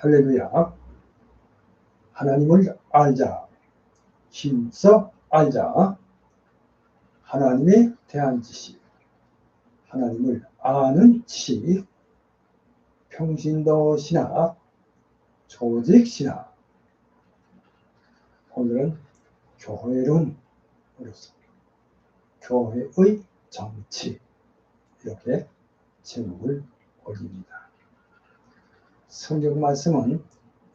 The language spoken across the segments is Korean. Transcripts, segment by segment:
할렐루야. 하나님을 알자. 힘써 알자. 하나님에 대한 지식, 하나님을 아는 지식, 평신도 신학, 조직 신학. 오늘은 교회론으로서 교회의 정치, 이렇게 제목을 올립니다. 성경 말씀은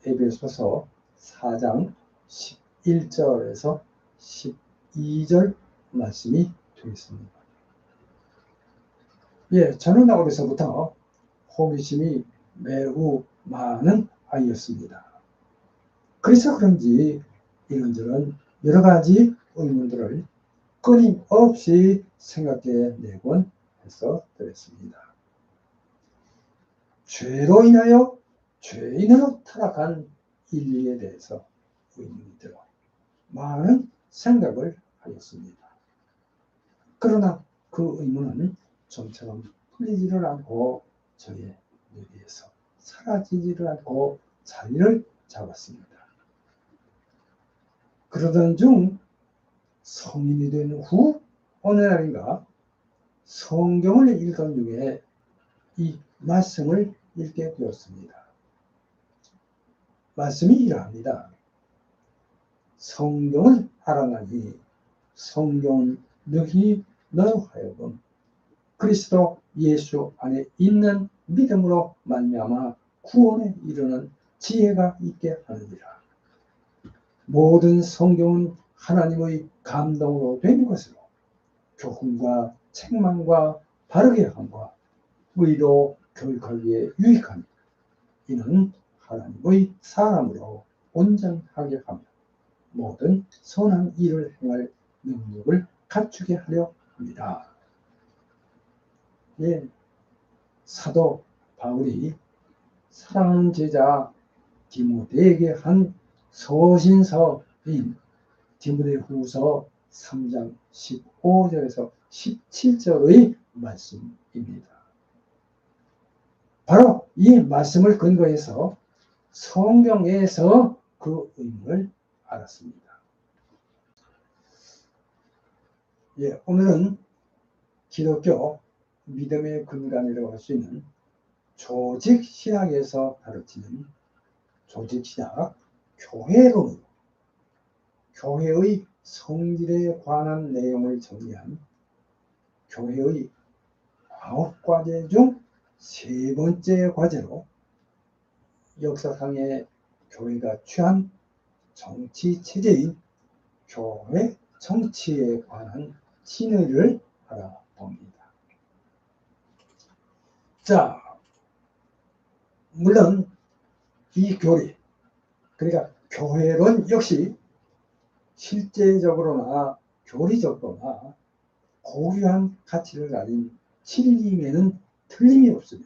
에베소서 4장 11절에서 12절 말씀이 되겠습니다. 저는 어려서부터 호기심이 매우 많은 아이였습니다. 그래서 그런지 이런저런 여러 가지 의문들을 끊임없이 생각해내곤 했었습니다. 죄로 인하여 죄인으로 타락한 인류에 대해서 의문이 들어 많은 생각을 하였습니다. 그러나 그 의문은 좀처럼 풀리지를 않고 저의 뇌리에서 사라지지를 않고 자리를 잡았습니다. 그러던 중 성인이 된 후 어느 날인가 성경을 읽던 중에 이 말씀을 읽게 되었습니다. 말씀이 이러합니다. 성경을 알아나니 성경은 너희 너로 하여금 그리스도 예수 안에 있는 믿음으로 말미암아 구원에 이르는 지혜가 있게 하느니라. 모든 성경은 하나님의 감동으로 된 것으로 교훈과 책망과 바르게 함과 의로 교육하기에 유익하니 이는 하나님의 사람으로 온전하게 하며 모든 선한 일을 행할 능력을 갖추게 하려 합니다. 사도 바울이 사랑하는 제자 디모데에게 한 서신서인 디모데후서 3장 15절에서 17절의 말씀입니다. 바로 이 말씀을 근거해서 성경에서 그 의미를 알았습니다. 오늘은 기독교 믿음의 근간이라고 할 수 있는 조직신학에서 가르치는 조직신학 교회론, 교회의 성질에 관한 내용을 정리한 교회의 9과제 중 3번째 과제로 역사상의 교회가 취한 정치체제인 교회 정치에 관한 진의를 알아봅니다. 물론 이 교리, 그러니까 교회론 역시 실제적으로나 교리적으로나 고유한 가치를 가진 진리임에는 틀림이 없으며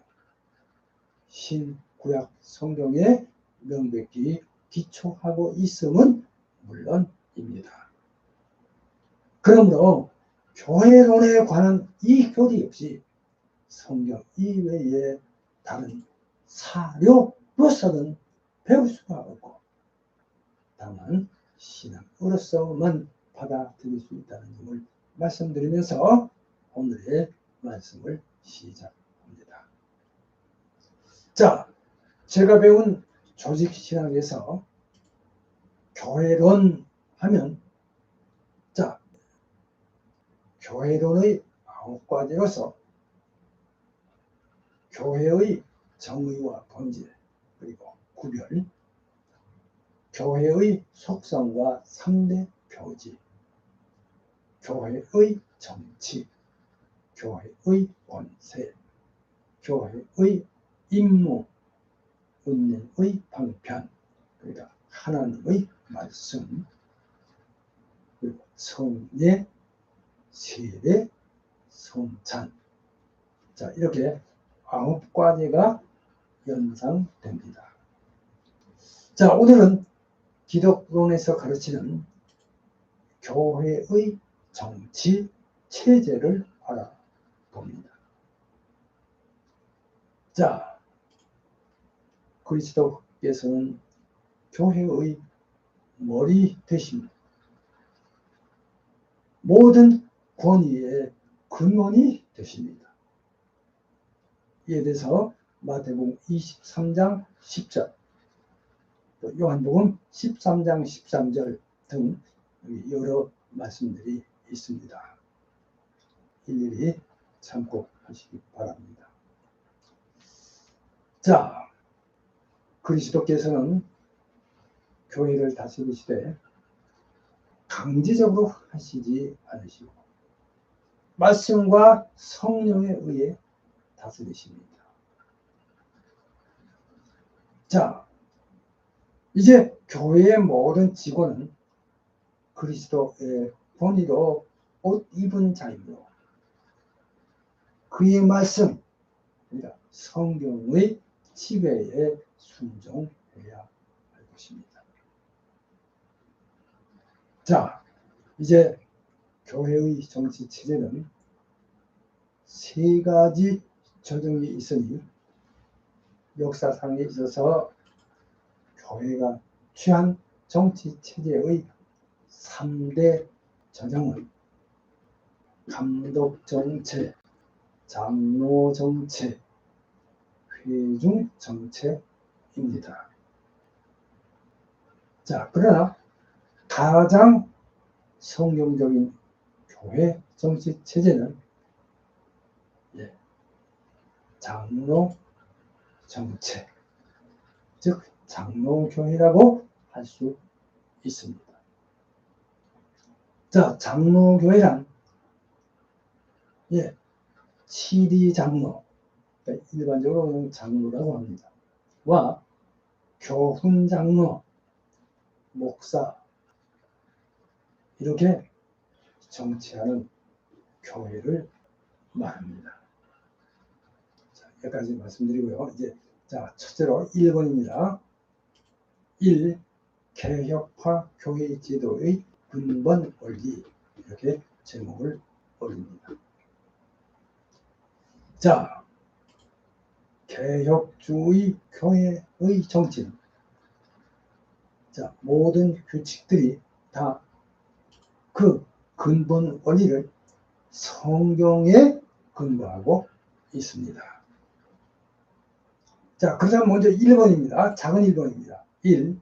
신구약 성경에 명백히 기초하고 있음은 물론입니다. 그러므로 교회론에 관한 이 교리 역시 성경 이외에 다른 사료로서는 배울 수가 없고 다만 신앙으로서만 받아들일 수 있다는 점을 말씀드리면서 오늘의 말씀을 시작합니다. 제가 배운 조직신학에서 교회론 하면 교회론의 9과제로서 교회의 정의와 본질 그리고 구별, 교회의 속성과 3대 표지, 교회의 정치, 교회의 권세, 교회의 임무, 은행의 방편, 그러니까 하나님의 말씀, 그리고 성례, 세례, 성찬, 이렇게 9과제가 연상됩니다. 오늘은 기독론에서 가르치는 교회의 정치 체제를 알아봅니다. 그리스도 그리스도께서는 교회의 머리 되십니다. 모든 권위의 근원이 되십니다. 이에 대해서 마태복음 23장 10절, 또 요한복음 13장 13절 등 여러 말씀들이 있습니다. 일일이 참고하시기 바랍니다. 자, 그리스도께서는 교회를 다스리시되 강제적으로 하시지 않으시고 말씀과 성령에 의해 다스리십니다. 자, 이제 교회의 모든 직원은 그리스도의 본의로 옷 입은 자이므로 그의 말씀, 그러니까 성경의 지배에 순종해야 할 것입니다. 자, 이제 교회의 정치 체제는 세 가지 조정이 있으니 역사상에 있어서 교회가 취한 정치 체제의 3대 조정은 감독정체, 장로정체, 회중정체입니다. 자, 그러나 가장 성경적인 교회 정치 체제는 장로 정체, 즉 장로교회라고 할 수 있습니다. 자, 장로교회란 치리장로, 일반적으로 장로라고 합니다. 와 교훈장로, 목사, 이렇게 정치하는 교회를 말합니다. 자, 여기까지 말씀드리고요. 이제 자, 첫째로 1번입니다. 1. 개혁화 교회 제도의 근본 원리, 이렇게 제목을 올립니다. 자, 개혁주의 교회의 정치는 자, 모든 규칙들이 다 그 근본 원리를 성경에 근거하고 있습니다. 자, 그다음 먼저 1번입니다. 작은 1번입니다. 1.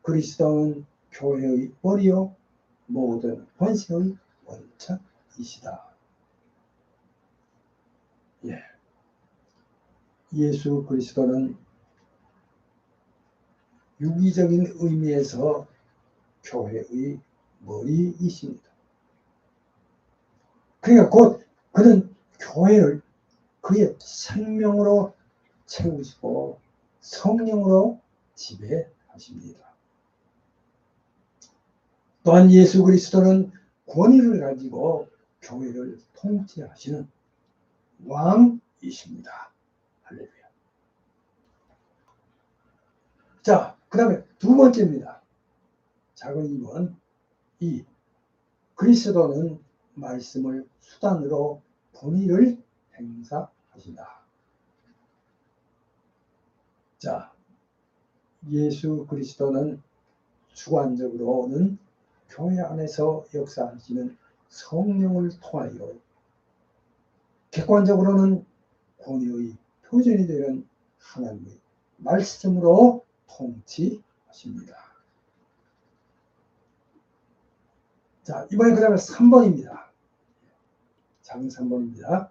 그리스도는 교회의 머리요 모든 권세의 원천이시다. 예수 그리스도는 유기적인 의미에서 교회의 머리이십니다. 그러니까 곧 그는 교회를 그의 생명으로 채우시고 성령으로 지배하십니다. 또한 예수 그리스도는 권위를 가지고 교회를 통치하시는 왕이십니다. 할렐루야. 자, 그 다음에 두 번째입니다. 작은 2번. 2. 그리스도는 말씀을 수단으로 본의를 행사하신다. 자, 예수 그리스도는 주관적으로는 교회 안에서 역사하시는 성령을 통하여, 객관적으로는 권위의 표준이 되는 하나님의 말씀으로 통치하십니다. 자, 이번에 그 다음에 3번입니다. 작은 3번입니다.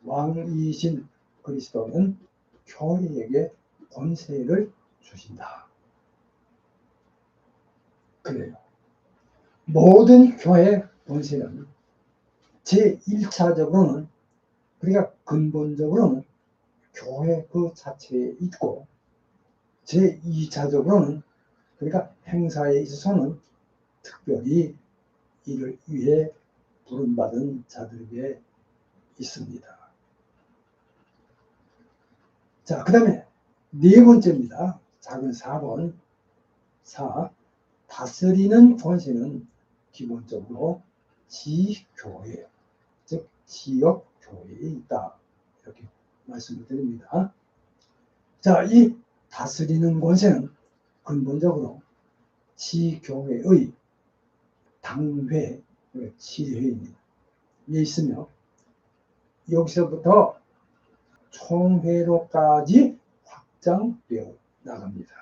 왕이신 그리스도는 교회에게 권세를 주신다. 그래요. 모든 교회 권세는 제1차적으로는, 그러니까 근본적으로는 교회 그 자체에 있고, 제2차적으로는, 그러니까 행사에 있어서는 특별히 이를 위해 부름받은 자들에게 있습니다. 자, 그 다음에 네 번째입니다. 작은 4번. 4. 다스리는 권세는 기본적으로 지교회, 즉 지역교회에 있다. 이렇게 말씀을 드립니다. 자, 이 다스리는 권세는 근본적으로 지교회의 당회, 지회에 있으며 여기서부터 총회로까지 확장되어 나갑니다.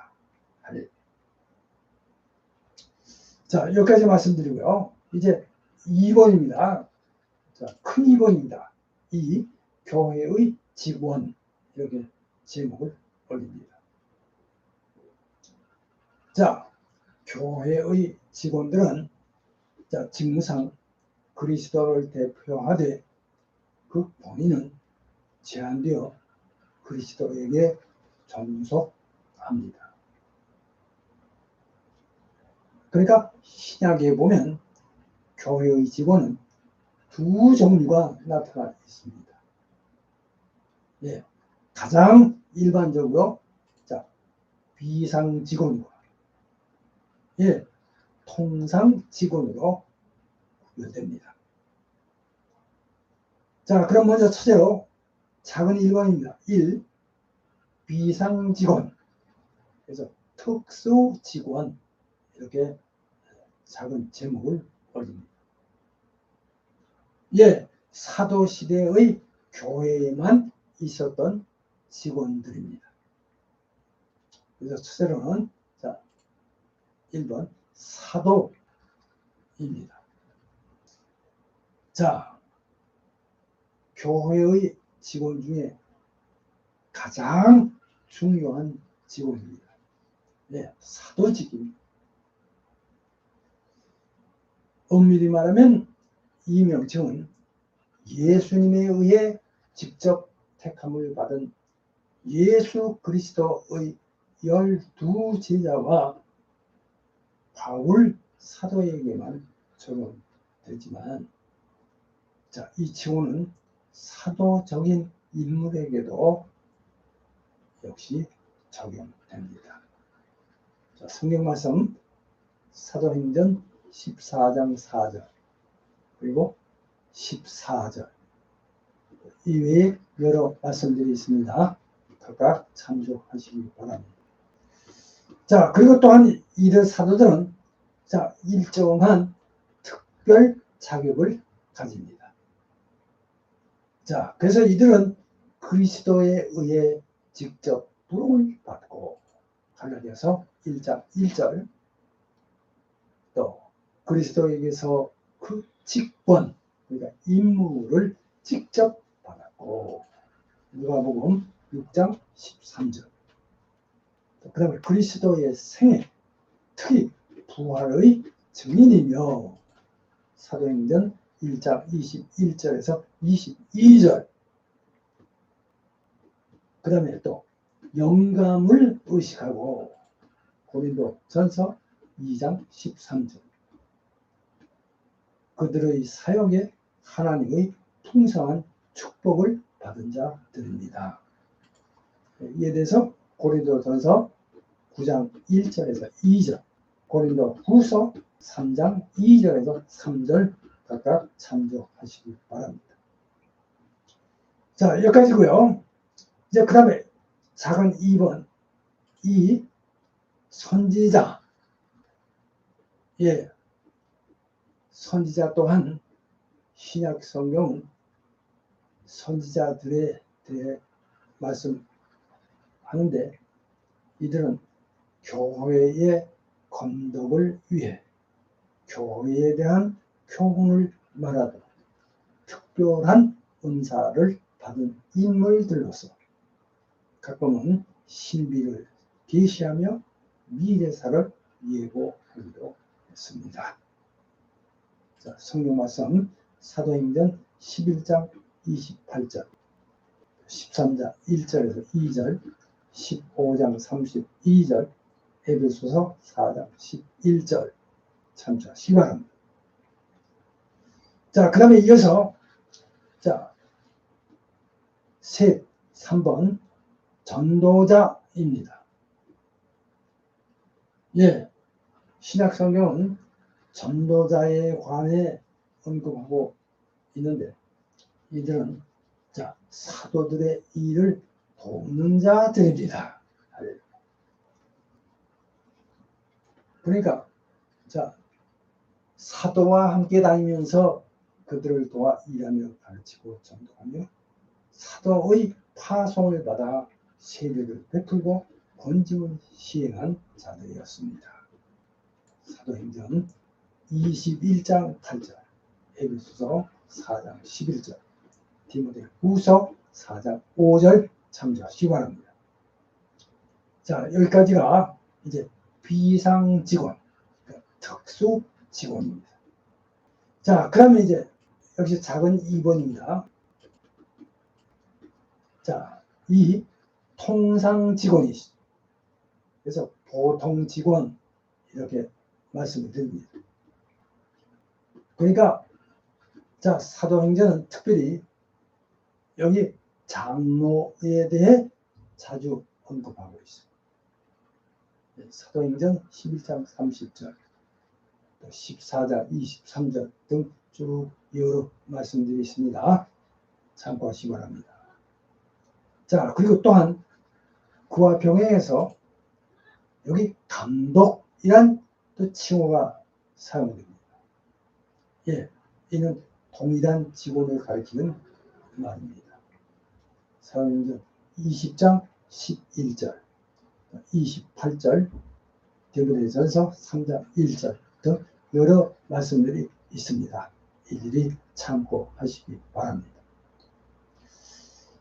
자, 여기까지 말씀드리고요. 이제 2번입니다. 자, 큰 2번입니다. 이 교회의 직원, 이렇게 제목을 올립니다. 자, 교회의 직원들은 자, 직무상 그리스도를 대표하되 그 본인은 제한되어 그리스도에게 종속합니다. 그러니까 신약에 보면 교회의 직원은 두 종류가 나타나 있습니다. 예, 가장 일반적으로 자, 비상 직원과 예, 통상 직원으로 구별됩니다. 자, 그럼 먼저 첫째로 작은 1번입니다. 1. 비상 직원. 그래서 특수 직원. 이렇게 작은 제목을 올립니다. 예, 사도시대의 교회에만 있었던 직원들입니다. 그래서 첫째로는 자, 1번 사도입니다. 자, 교회의 직원 중에 가장 중요한 직원입니다. 네, 사도직입니다. 엄밀히 말하면 이 명칭은 예수님에 의해 직접 택함을 받은 예수 그리스도의 12제자와 바울 사도에게만 적용되지만 자, 이 직원은 사도적인 인물에게도 역시 적용됩니다. 자, 성경 말씀 사도행전 14장 4절 그리고 14절 이외에 여러 말씀들이 있습니다. 각각 참조하시기 바랍니다. 자, 그리고 또한 이들 사도들은 자, 일정한 특별 자격을 가집니다. 자, 그래서 이들은 그리스도에 의해 직접 부름을 받고 갈라디아서 1장 1절 또 그리스도에게서 그 직권 그러니까 임무를 직접 받았고 누가복음 6장 13절 그 다음에 그리스도의 생애 특히 부활의 증인이며 사도행전 1장 21절에서 22절 그 다음에 또 영감을 의식하고 고린도전서 2장 13절 그들의 사역에 하나님의 풍성한 축복을 받은 자들입니다. 이에 대해서 고린도전서 9장 1절에서 2절 고린도후서 3장 2절에서 3절 각각 참조하시기 바랍니다. 자, 여기까지고요. 이제 그 다음에 작은 2번 이 선지자 예, 선지자 또한 신약 성경은 선지자들에 대해 말씀하는데 이들은 교회의 건덕을 위해 교회에 대한 교훈을 말하던 특별한 은사를 받은 인물들로서 가끔은 신비를 계시하며 미래사를 예고하기도 했습니다. 자, 성경 말씀 사도행전 11장 28절 13장 1절에서 2절 15장 32절 에베소서 4장 11절 참조하시기 바랍니다. 자, 그 다음에 이어서 자, 3번 전도자입니다. 예, 신약 성경은 전도자에 관해 언급하고 있는데 이들은 자, 사도들의 일을 돕는 자들입니다. 그러니까 자, 사도와 함께 다니면서 그들을 도와 일하며 가르치고 전도하며 사도의 파송을 받아 세례를 베풀고 권징을 시행한 자들이었습니다. 사도행전 21장 8절, 에베소서 4장 11절, 디모데후서 4장 5절 참조하시기 바랍니다. 자, 여기까지가 이제 비상 직원, 특수 직원입니다. 자, 그러면 이제 역시 작은 2번입니다. 자, 이 통상 직원이시. 그래서 보통 직원 이렇게 말씀을 드립니다. 그러니까 자, 사도행전은 특별히 여기 장로에 대해 자주 언급하고 있습니다. 사도행전 11장 30절, 14장 23절 등 쭉 여러 말씀들이 있습니다. 참고하시기 바랍니다. 자, 그리고 또한 그와 병행해서 여기 감독이란 또 칭호가 사용됩니다. 예, 이는 동일한 직원을 가리키는 말입니다. 사도행전 20장 11절, 28절, 디모데전서 3장 1절 등 여러 말씀들이 있습니다. 일일이 참고하시기 바랍니다.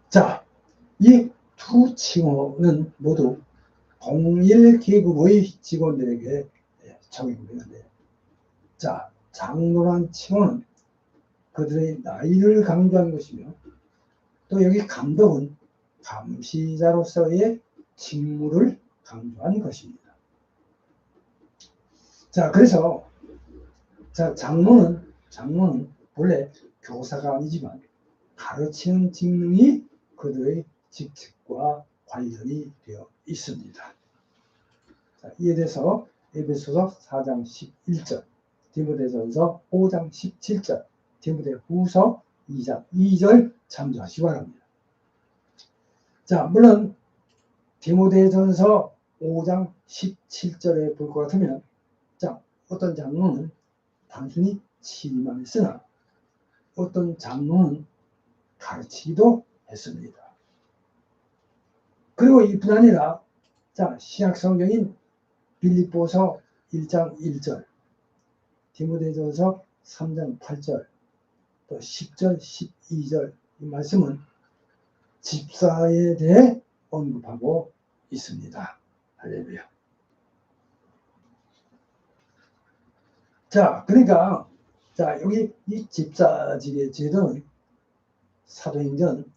자, 이 두 칭호는 모두 동일 계급의 직원들에게 적용되는데, 자, 장로란 칭호는 그들의 나이를 강조한 것이며, 또 여기 감독은 감시자로서의 직무를 강조한 것입니다. 자, 그래서 자, 장로는 본래 교사가 아니지만 가르치는 직능이 그들의 직책과 관련이 되어 있습니다. 자, 이에 대해서 에베소서 4장 11절, 디모데전서 5장 17절, 디모데후서 2장 2절 참조하시기 바랍니다. 자, 물론 디모데전서 5장 17절에 볼 것 같으면, 자, 어떤 장로는 단순히 치리만 했으나 어떤 장로는 가르치기도 했습니다. 그리고 이뿐 아니라, 자, 신약 성경인 빌립보서 1장 1절, 디모데전서 3장 8절, 또 10절, 12절 이 말씀은 집사에 대해 언급하고 있습니다. 할렐루야. 자, 그러니까 자, 여기 이 집사직의 제도는 사도행전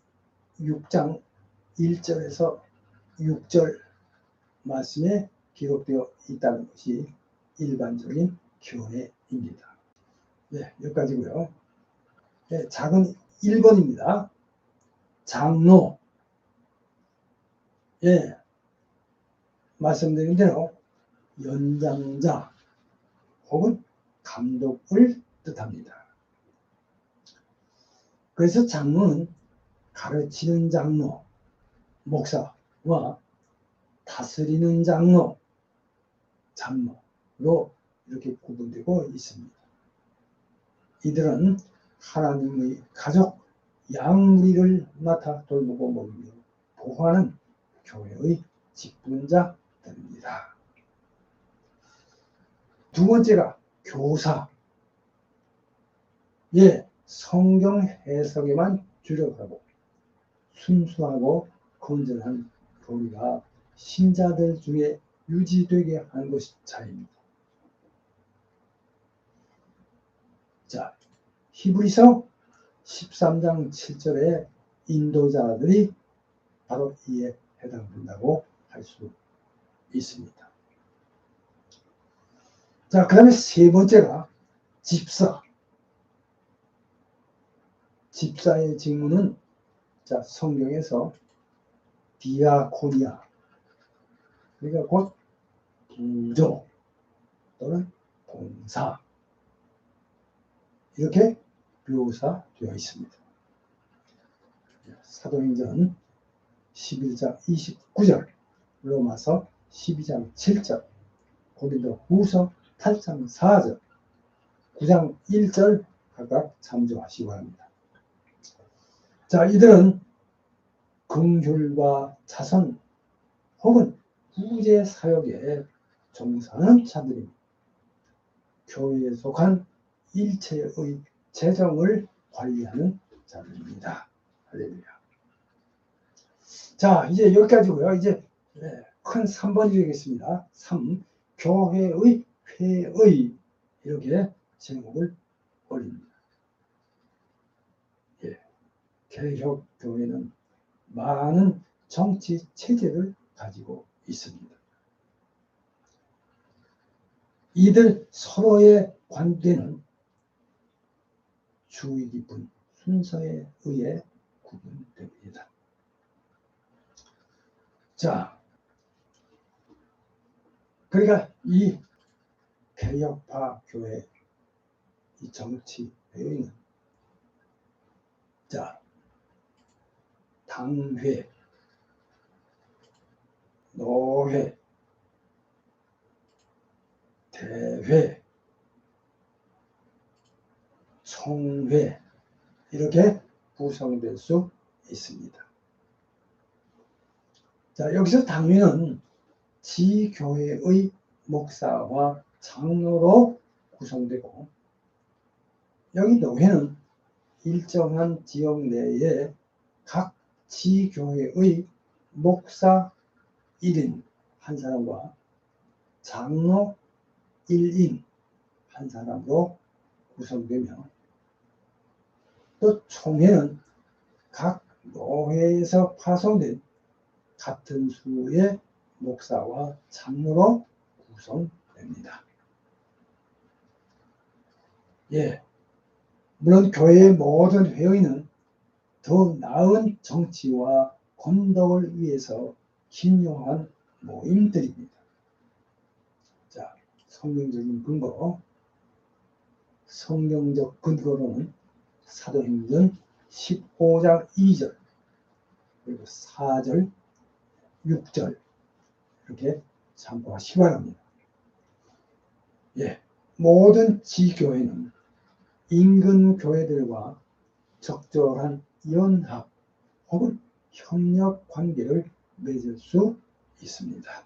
6장 1절에서 6절 말씀에 기록되어 있다는 것이 일반적인 교례입니다. 네, 여기까지고요. 네, 작은 1번입니다. 장로. 예, 말씀드린 대로 연장자 혹은 감독을 뜻합니다. 그래서 장로는 가르치는 장로, 목사와 다스리는 장로, 장로로 이렇게 구분되고 있습니다. 이들은 하나님의 가족, 양무리를 맡아 돌보고 먹이며 보호하는 교회의 직분자들입니다. 두 번째가 교사. 예, 성경 해석에만 주력하고 순수하고 건전한 교리가 신자들 중에 유지되게 하는 것이 자입니다. 자, 히브리서 13장 7절에 인도자들이 바로 이에 해당된다고 할 수 있습니다. 자, 그 다음에 세 번째가 집사. 집사의 직무는 자, 성경에서 디아코니아, 그러니까 곧 부조 또는 봉사 이렇게 묘사되어 있습니다. 사도행전 11장 29절, 로마서 12장 7절, 고린도후서 8장 4절, 9장 1절 각각 참조하시기 바랍니다. 자, 이들은 긍휼과 자선 혹은 구제 사역에 종사하는 자들입니다. 교회에 속한 일체의 재정을 관리하는 자들입니다. 할렐루야. 자, 이제 여기까지고요. 이제 큰 3번이 되겠습니다. 3. 교회의 회의, 이렇게 제목을 올립니다. 개혁교회는 많은 정치 체제를 가지고 있습니다. 이들 서로의 관계는 주의 깊은 순서에 의해 구분됩니다. 자, 그러니까 이 개혁파 교회, 이 정치 회의는, 자, 당회, 노회, 대회, 총회, 이렇게 구성될 수 있습니다. 자, 여기서 당회는 지교회의 목사와 장로로 구성되고, 여기 노회는 일정한 지역 내에 각 지교회의 목사 1인 한 사람과 장로 1인 한 사람으로 구성되며, 또 총회는 각 노회에서 파송된 같은 수의 목사와 장로로 구성됩니다. 물론 교회의 모든 회의는 더 나은 정치와 건덕을 위해서 기념한 모임들입니다. 자, 성경적인 근거, 성경적 근거로는 사도행전 15장 2절, 그리고 4절, 6절 이렇게 참고하시기 바랍니다. 모든 지교회는 인근 교회들과 적절한 연합 혹은 협력 관계를 맺을 수 있습니다.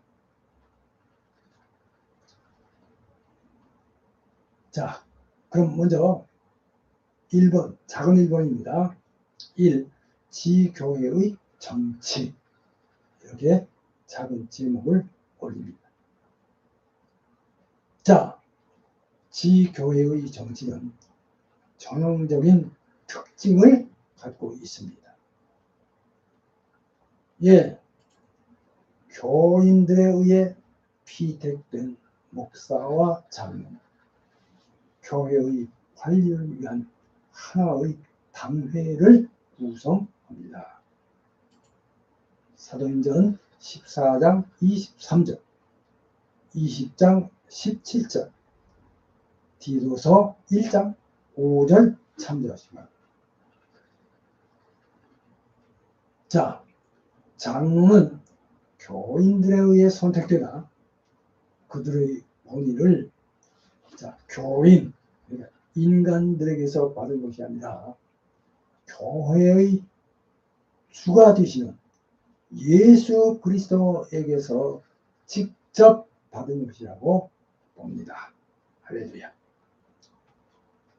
자, 그럼 먼저 1번, 작은 1번입니다. 1. 지교회의 정치, 이렇게 작은 제목을 올립니다. 자, 지교회의 정치는 전형적인 특징을 갖고 있습니다. 교인들에 의해 피택된 목사와 장로, 교회의 관리를 위한 하나의 당회를 구성합니다. 사도행전 14장 23절, 20장 17절, 디도서 1장 5절 참조하시기 바랍니다. 자, 장로는 교인들에 의해 선택되나 그들의 권위를 교인, 그러니까 인간들에게서 받은 것이 아니라 교회의 주가 되시는 예수 그리스도에게서 직접 받은 것이라고 봅니다. 할렐루야.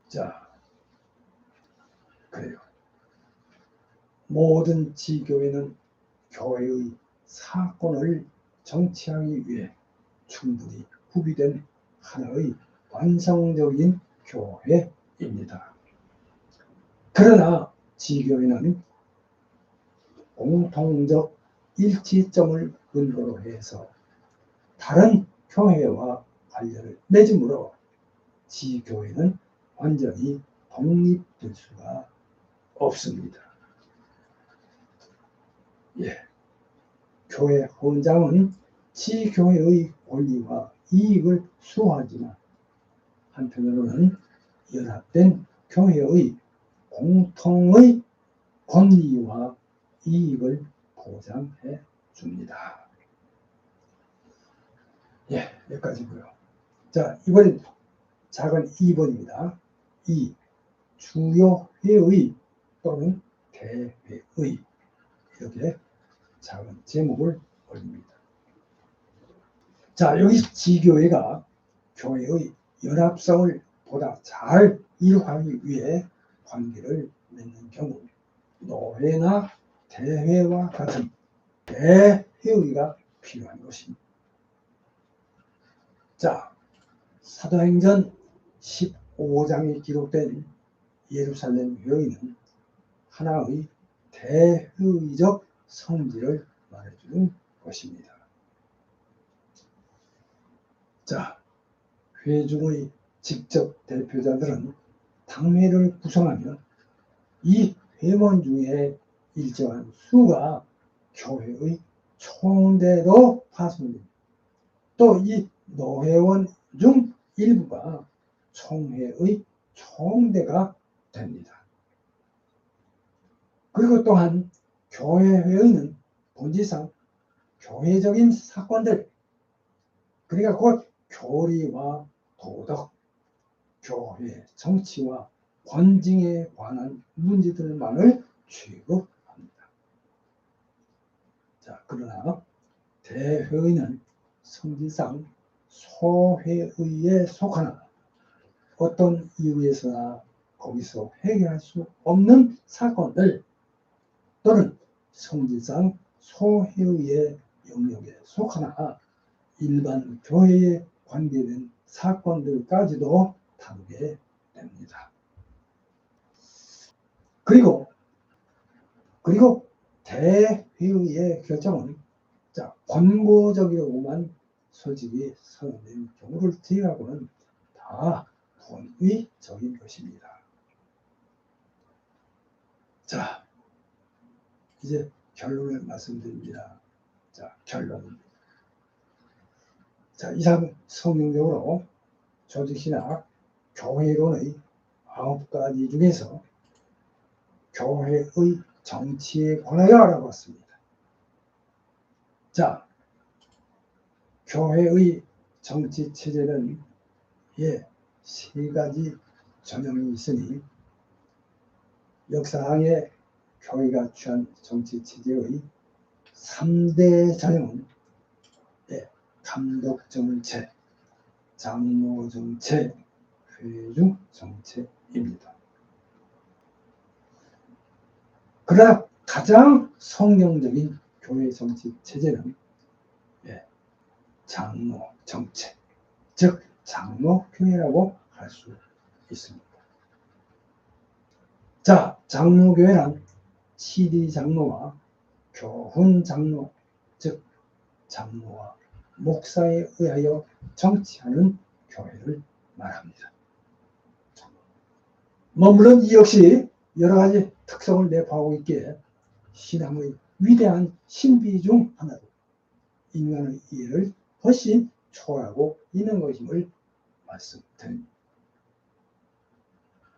자, 그래요. 모든 지교회는 교회의 사건을 정치하기 위해 충분히 구비된 하나의 완성적인 교회입니다. 그러나 지교회는 공통적 일치점을 근거로 해서 다른 교회와 관련을 맺으므로 지교회는 완전히 독립될 수가 없습니다. 교회 헌장은 지교회의 권리와 이익을 수호하지만 한편으로는 연합된 교회의 공통의 권리와 이익을 보장해 줍니다. 여기까지고요. 자, 이번엔 작은 2번입니다. 이 주요 회의 또는 대회의 이렇게 작은 제목을 올립니다. 자, 여기 지교회가 교회의 연합성을 보다 잘 이루기 위해 관계를 맺는 경우 노회나 대회와 같은 대회의가 필요한 것입니다. 자, 사도행전 15장에 기록된 예루살렘 회의는 하나의 대회의적 성질을 말해주는 것입니다. 자, 회중의 직접 대표자들은 당회를 구성하며 이 회원 중에 일정한 수가 교회의 총대로 파송됩니다. 또 이 노회원 중 일부가 총회의 총대가 됩니다. 그리고 또한 교회회의는 본질상 교회적인 사건들, 그러니까 곧 교리와 도덕, 교회, 정치와 권징에 관한 문제들만을 취급합니다. 자, 그러나 대회의는 성질상 소회의에 속하나 어떤 이유에서나 거기서 해결할 수 없는 사건들 또는 성질상 소회의의 영역에 속하나 일반 교회에 관계된 사건들까지도 다루게 됩니다. 그리고 대회의의 결정은 권고적이라고만 솔직히 선언된 경우를 제외하고는 다 권위적인 것입니다. 자, 이제 결론을 말씀드립니다. 자, 결론입니다. 자, 이상 성경적으로 조직신학 교회론의 9가지 중에서 교회의 정치에 관하여 알아봤습니다. 자, 교회의 정치 체제는 3가지 전형이 있으니 역사상에 교회가 취한 정치 체제의 3대 전형은 감독정체, 장로정체, 회중정체입니다. 그러나 가장 성경적인 교회 정치 체제는 장로정체, 즉 장로교회라고 할 수 있습니다. 자, 장로교회란 시리장로와 교훈장로, 즉 장로와 목사에 의하여 정치하는 교회를 말합니다. 물론 이 역시 여러 가지 특성을 내포하고 있기에 신앙의 위대한 신비 중 하나로 인간의 이해를 훨씬 초월하고 있는 것임을 말씀드립니다.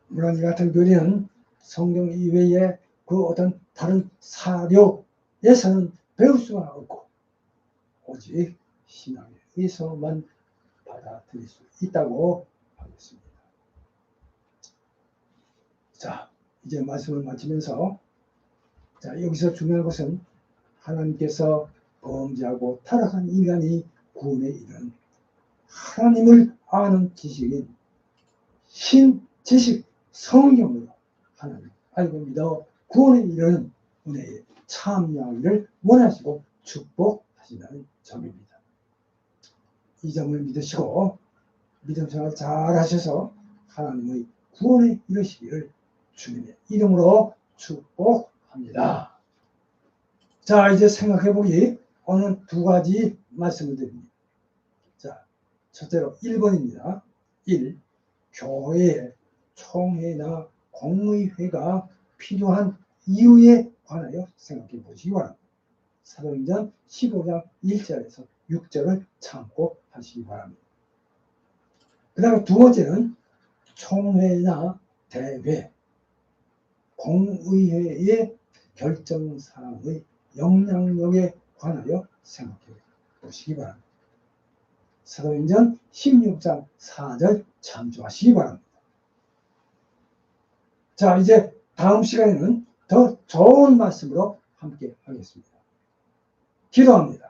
물론 이 같은 교리는 성경 이외에 그 어떤 다른 사료에서는 배울 수가 없고 오직 신앙에 의해서만 받아들일 수 있다고 하겠습니다. 자, 이제 말씀을 마치면서 여기서 중요한 것은 하나님께서 범죄하고 타락한 인간이 구원에 이르는 하나님을 아는 지식인 신지식 성경으로 하나님 알고 믿어 구원에 이르는 은혜에 참여하기를 원하시고 축복하신다는 점입니다. 이 점을 믿으시고 믿음 생활 잘 하셔서 하나님의 구원에 이르시기를 주님의 이름으로 축복합니다. 자, 이제 생각해보기 오늘 2가지 말씀을 드립니다. 자, 첫째로 1번입니다. 1. 교회에 총회나 공의회가 필요한 이유에 관하여 생각해 보시기 바랍니다. 사도행전 15장 1절에서 6절을 참고하시기 바랍니다. 그 다음에 2번째는 총회나 대회, 공의회의 결정사항의 영향력에 관하여 생각해 보시기 바랍니다. 사도행전 16장 4절 참조하시기 바랍니다. 자, 이제 다음 시간에는 더 좋은 말씀으로 함께 하겠습니다. 기도합니다.